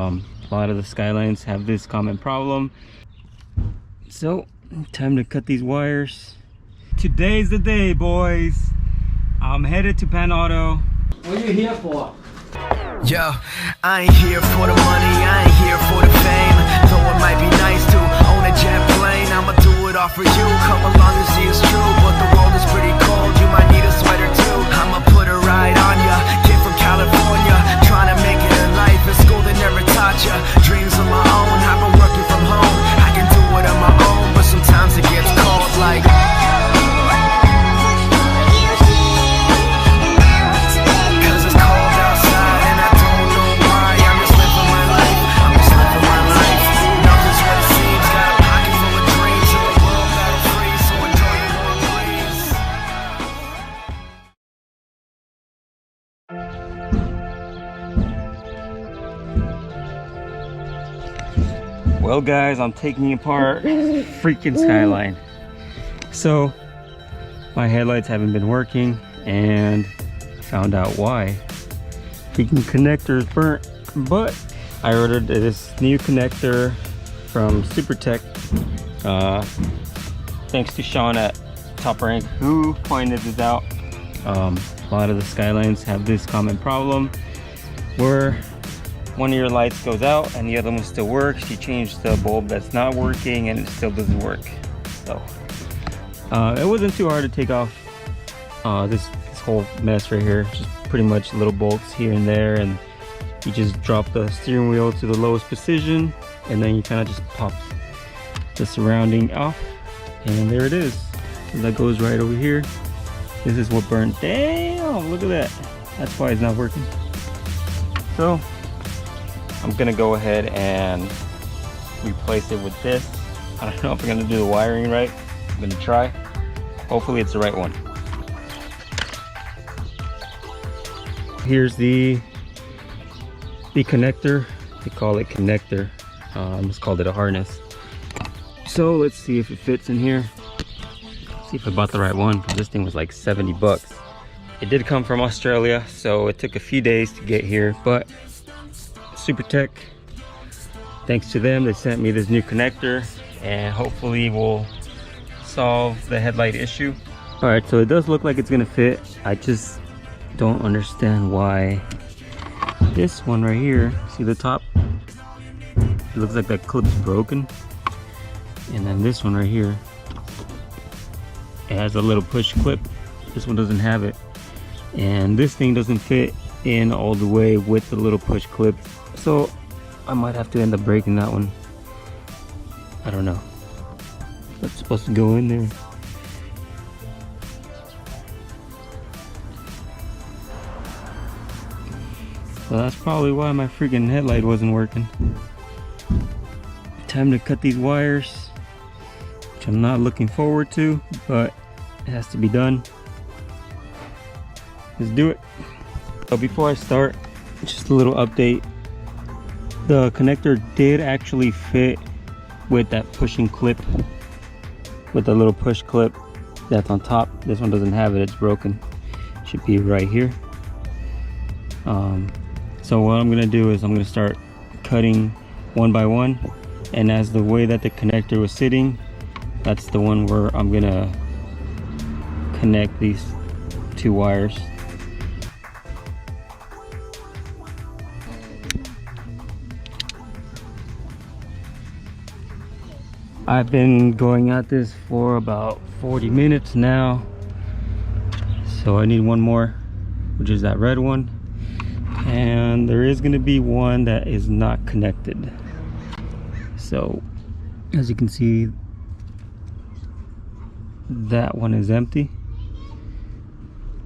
A lot of the Skylines have this common problem. So time to cut these wires. Today's the day, boys. I'm headed to Pan Auto. What are you here for? Yo, I ain't here for the money, I ain't here for the fame. Though it might be nice to own a jet plane, I'ma do it all for you. Come along and see it's true, but the world is pretty cold. You might need a sweater too. I'ma put a ride on ya. Kid from California, trying to make it in life. In school they never taught ya. Dreams of my own, I've been working from home. I can do it on my own, but sometimes it gets cold like. Well guys, I'm taking apart freaking Skyline. So my headlights haven't been working and found out why. Freaking connector is burnt, but I ordered this new connector from SuperTech. Thanks to Sean at Top Rank who pointed this out. A lot of the Skylines have this common problem where one of your lights goes out and the other one still works. You change the bulb that's not working and it still doesn't work. So it wasn't too hard to take off this whole mess right here. Just pretty much little bolts here and there, and you just drop the steering wheel to the lowest position and then you kind of just pop the surrounding off, and there it is. So that goes right over here. This is what burned. Damn, look at that. That's why it's not working. So I'm gonna go ahead and replace it with this. I don't know if I'm gonna do the wiring right. I'm gonna try. Hopefully it's the right one. Here's the connector. They call it connector. I just called it a harness. So let's see if it fits in here. See if I bought the right one, because this thing was like 70 bucks. It did come from Australia, so it took a few days to get here, but SuperTech, thanks to them, they sent me this new connector and hopefully will solve the headlight issue. All right, so it does look like it's gonna fit. I just don't understand why this one right here, see the top, it looks like that clip's broken, and then this one right here, it has a little push clip. This one doesn't have it, and this thing doesn't fit in all the way with the little push clip. So I might have to end up breaking that one. I don't know. That's supposed to go in there. So that's probably why my freaking headlight wasn't working. Time to cut these wires, which I'm not looking forward to, but it has to be done. Let's do it. So before I start, just a little update. The connector did actually fit with that pushing clip, with the little push clip that's on top. This one doesn't have it, it's broken. Should be right here. So what I'm gonna do is I'm gonna start cutting one by one, and as the way that the connector was sitting, that's the one where I'm gonna connect these two wires. I've been going at this for about 40 minutes now, so I need one more, which is that red one, and there is going to be one that is not connected. So as you can see, that one is empty,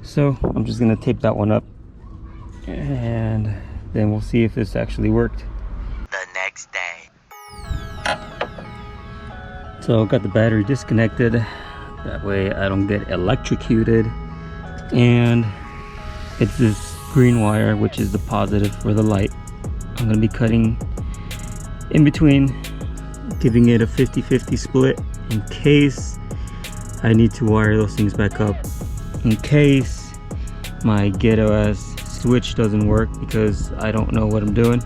so I'm just going to tape that one up and then we'll see if this actually worked. The next day. So I got the battery disconnected, that way I don't get electrocuted, and it's this green wire, which is the positive for the light. I'm going to be cutting in between, giving it a 50-50 split in case I need to wire those things back up, in case my ghetto ass switch doesn't work because I don't know what I'm doing.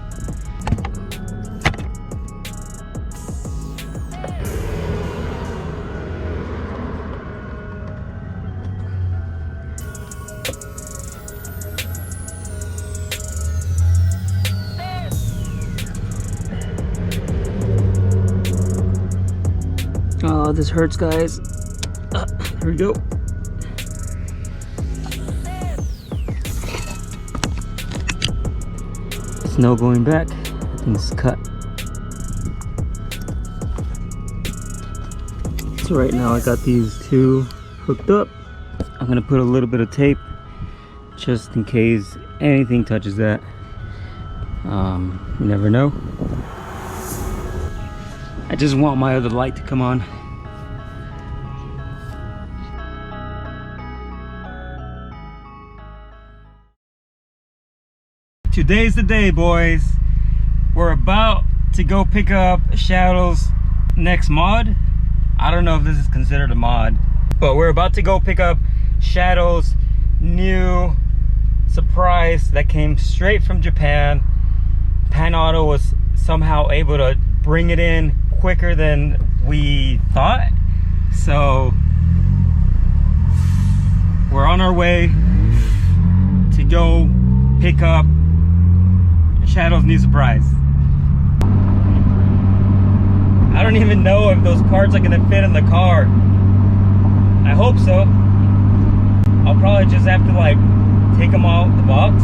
Oh, this hurts, guys. Here we go. There's no going back. I think it's cut. So right now I got these two hooked up. I'm gonna put a little bit of tape just in case anything touches that. You never know. I just want my other light to come on. Today's the day, boys. We're about to go pick up Shadow's next mod. I don't know if this is considered a mod, but we're about to go pick up Shadow's new surprise that came straight from Japan. Pan Auto was somehow able to bring it in quicker than we thought. So we're on our way to go pick up Shadow's new surprise. I don't even know if those parts are gonna fit in the car. I hope so. I'll probably just have to like take them out the box.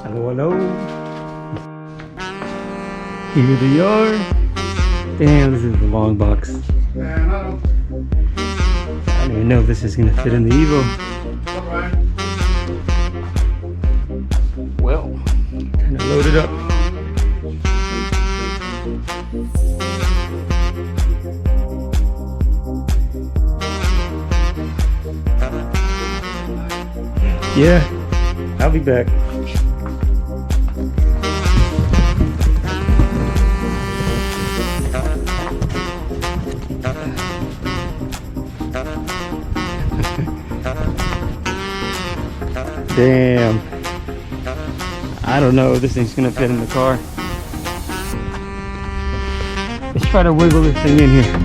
Hello. Here they are. Damn, this is the long box. I don't even know if this is gonna fit in the Evo. Well, kind of loaded up. Yeah, I'll be back. Damn. I don't know if this thing's gonna fit in the car. Let's try to wiggle this thing in here.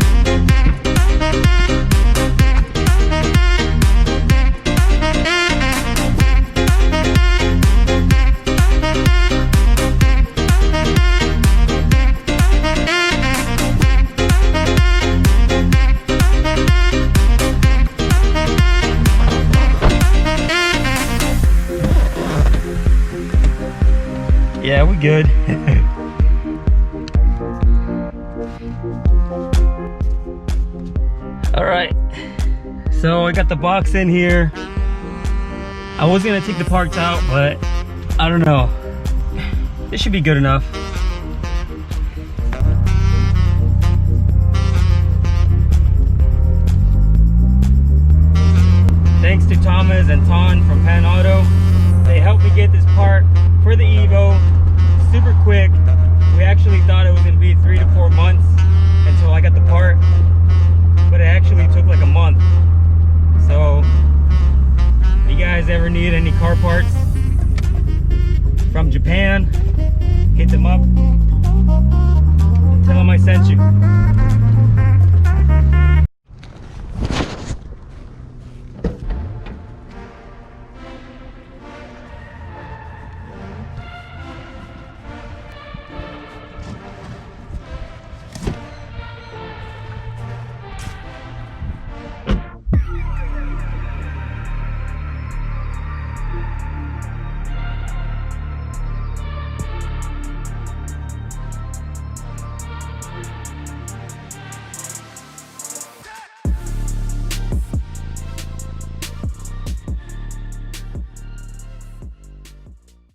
Yeah, we good. All right, so I got the box in here. I was gonna take the parts out, but I don't know. This should be good enough. Thanks to Thomas and Ton from Pan Auto. They helped me get this part for the Evo super quick. We actually thought it was gonna be 3 to 4 months until I got the part, but it actually took like a month. So if you guys ever need any car parts from Japan, hit them up, tell them I sent you.